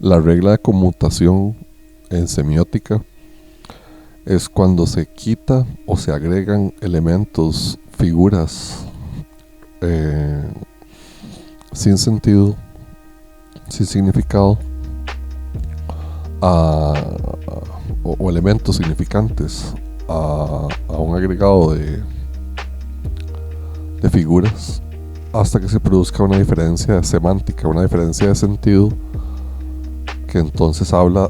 La regla de conmutación en semiótica es cuando se quita o se agregan elementos, figuras sin sentido, sin significado, o elementos significantes a un agregado de figuras, hasta que se produzca una diferencia semántica, una diferencia de sentido, que entonces habla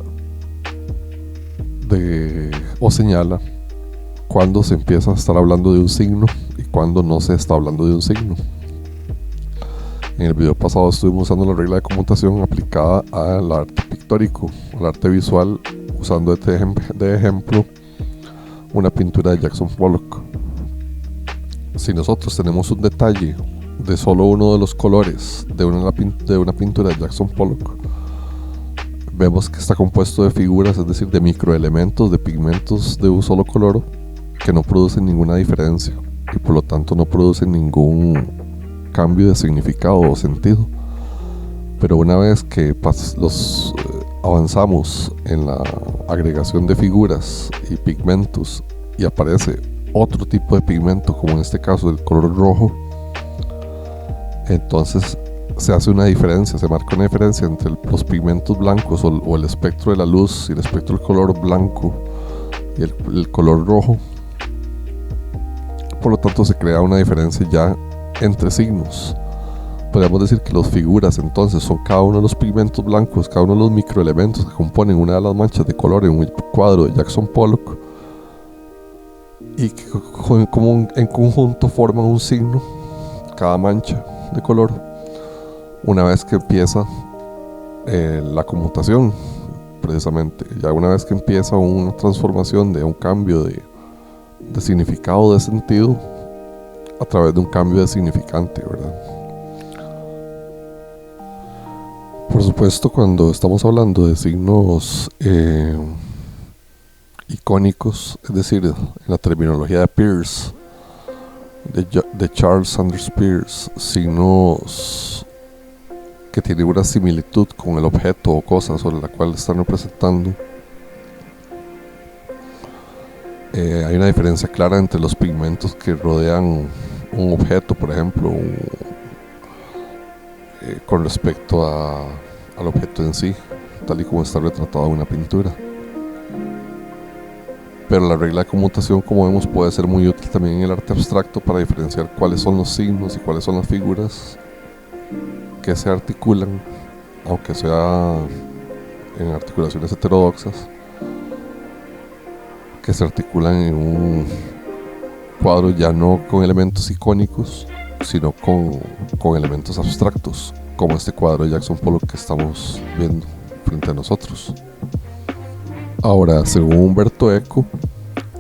o señala cuando se empieza a estar hablando de un signo y cuando no se está hablando de un signo. En el video pasado estuvimos usando la regla de conmutación aplicada al arte pictórico, al arte visual, usando de ejemplo una pintura de Jackson Pollock. Si nosotros tenemos un detalle de solo uno de los colores de una pintura de Jackson Pollock, vemos que está compuesto de figuras, es decir, de microelementos, de pigmentos de un solo color que no producen ninguna diferencia y por lo tanto no producen ningún cambio de significado o sentido. Pero una vez que avanzamos en la agregación de figuras y pigmentos y aparece otro tipo de pigmento, como en este caso el color rojo, entonces se hace una diferencia, se marca una diferencia entre los pigmentos blancos o el espectro de la luz y el espectro del color blanco y el color rojo. Por lo tanto se crea una diferencia ya entre signos. Podríamos decir que las figuras entonces son cada uno de los pigmentos blancos, cada uno de los microelementos que componen una de las manchas de color en un cuadro de Jackson Pollock, y que como en conjunto forman un signo, cada mancha de color, una vez que empieza la conmutación, precisamente. Ya una vez que empieza una transformación de un cambio de significado, de sentido, a través de un cambio de significante, ¿verdad? Por supuesto, cuando estamos hablando de signos icónicos, es decir, en la terminología de Peirce, de Charles Sanders Peirce, signos que tienen una similitud con el objeto o cosa sobre la cual están representando, hay una diferencia clara entre los pigmentos que rodean un objeto, por ejemplo, con respecto al objeto en sí, tal y como está retratado en una pintura. Pero la regla de conmutación, como vemos, puede ser muy útil también en el arte abstracto para diferenciar cuáles son los signos y cuáles son las figuras que se articulan, aunque sea en articulaciones heterodoxas, que se articulan en un cuadro ya no con elementos icónicos, sino con elementos abstractos, como este cuadro de Jackson Pollock que estamos viendo frente a nosotros. Ahora, según Umberto Eco,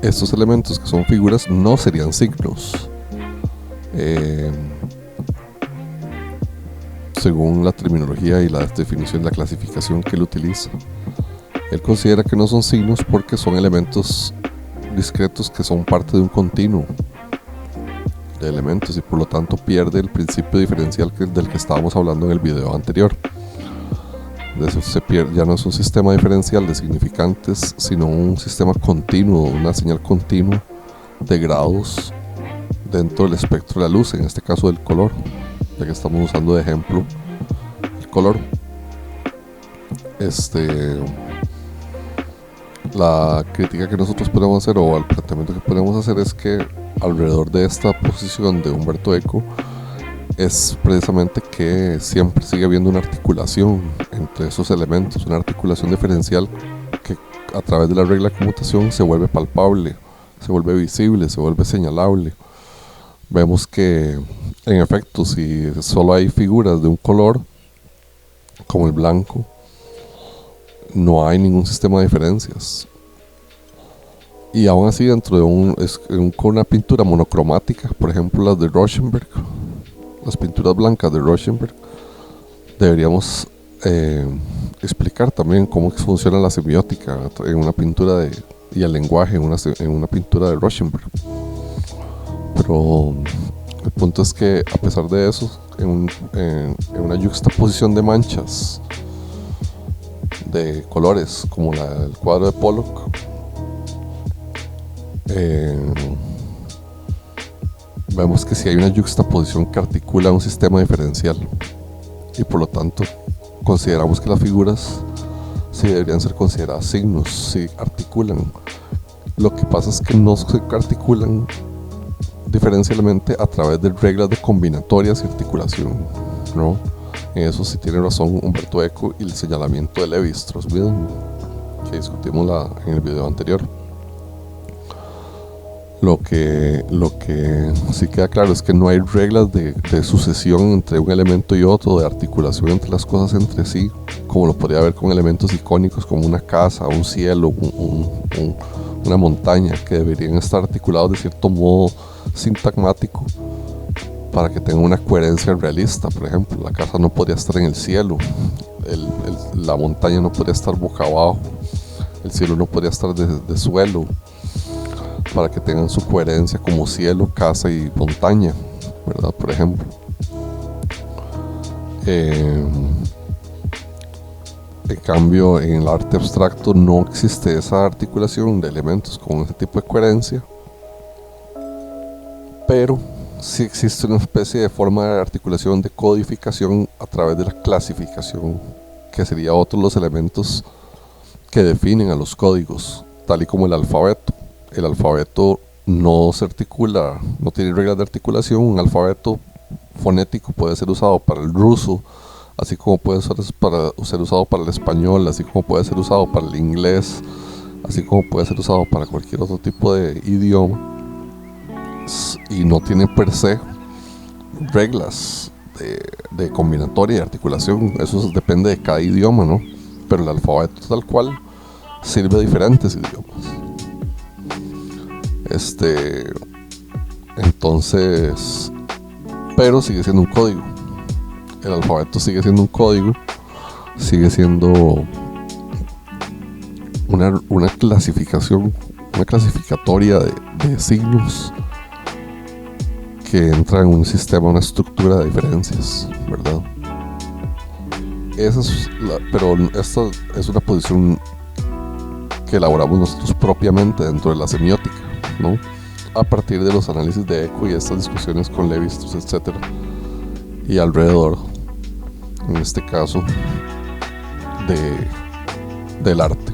estos elementos que son figuras no serían signos, según la terminología y la definición, la clasificación que él utiliza. Él considera que no son signos porque son elementos discretos que son parte de un continuo de elementos y por lo tanto pierde el principio diferencial del que estábamos hablando en el video anterior. De eso se pierde, ya no es un sistema diferencial de significantes, sino un sistema continuo, una señal continua de grados dentro del espectro de la luz, en este caso del color, ya que estamos usando de ejemplo el color. La crítica que nosotros podemos hacer, o el planteamiento que podemos hacer, es que alrededor de esta posición de Umberto Eco es precisamente que siempre sigue habiendo una articulación entre esos elementos, una articulación diferencial que a través de la regla de conmutación se vuelve palpable, se vuelve visible, se vuelve señalable. Vemos que en efecto, si solo hay figuras de un color como el blanco, no hay ningún sistema de diferencias. Y aún así, dentro de con una pintura monocromática, por ejemplo las de Rauschenberg, las pinturas blancas de Rauschenberg, deberíamos explicar también cómo funciona la semiótica en una pintura y el lenguaje en una pintura de Rauschenberg. Pero el punto es que, a pesar de eso, en una yuxtaposición de manchas de colores, como el cuadro de Pollock, vemos que si hay una yuxtaposición que articula un sistema diferencial, y por lo tanto consideramos que las figuras sí deberían ser consideradas signos, si articulan. Lo que pasa es que no se articulan diferencialmente a través de reglas de combinatorias y articulación, ¿no? En eso sí tiene razón Umberto Eco y el señalamiento de Levi-Strauss que discutimos en el video anterior. Lo que sí queda claro es que no hay reglas de sucesión entre un elemento y otro, de articulación entre las cosas entre sí, como lo podría haber con elementos icónicos como una casa, un cielo, una montaña, que deberían estar articulados de cierto modo sintagmático para que tengan una coherencia realista. Por ejemplo, la casa no podría estar en el cielo, la montaña no podría estar boca abajo, el cielo no podría estar de suelo, para que tengan su coherencia como cielo, casa y montaña, ¿verdad? Por ejemplo, en cambio en el arte abstracto no existe esa articulación de elementos con ese tipo de coherencia, pero sí existe una especie de forma de articulación, de codificación a través de la clasificación, que sería otro de los elementos que definen a los códigos, tal y como el alfabeto. El alfabeto no se articula, no tiene reglas de articulación. Un alfabeto fonético puede ser usado para el ruso, así como puede ser usado para el español, así como puede ser usado para el inglés, así como puede ser usado para cualquier otro tipo de idioma, y no tiene per se reglas de combinatoria y articulación. Eso depende de cada idioma, ¿no? Pero el alfabeto tal cual sirve a diferentes idiomas. Entonces, pero sigue siendo un código. El alfabeto sigue siendo un código, sigue siendo una clasificación, una clasificatoria de signos que entra en un sistema, una estructura de diferencias, ¿verdad? Pero esta es una posición que elaboramos nosotros propiamente dentro de la semiótica, ¿no? A partir de los análisis de Eco y estas discusiones con Levi-Strauss, etc. Y alrededor, en este caso, del arte.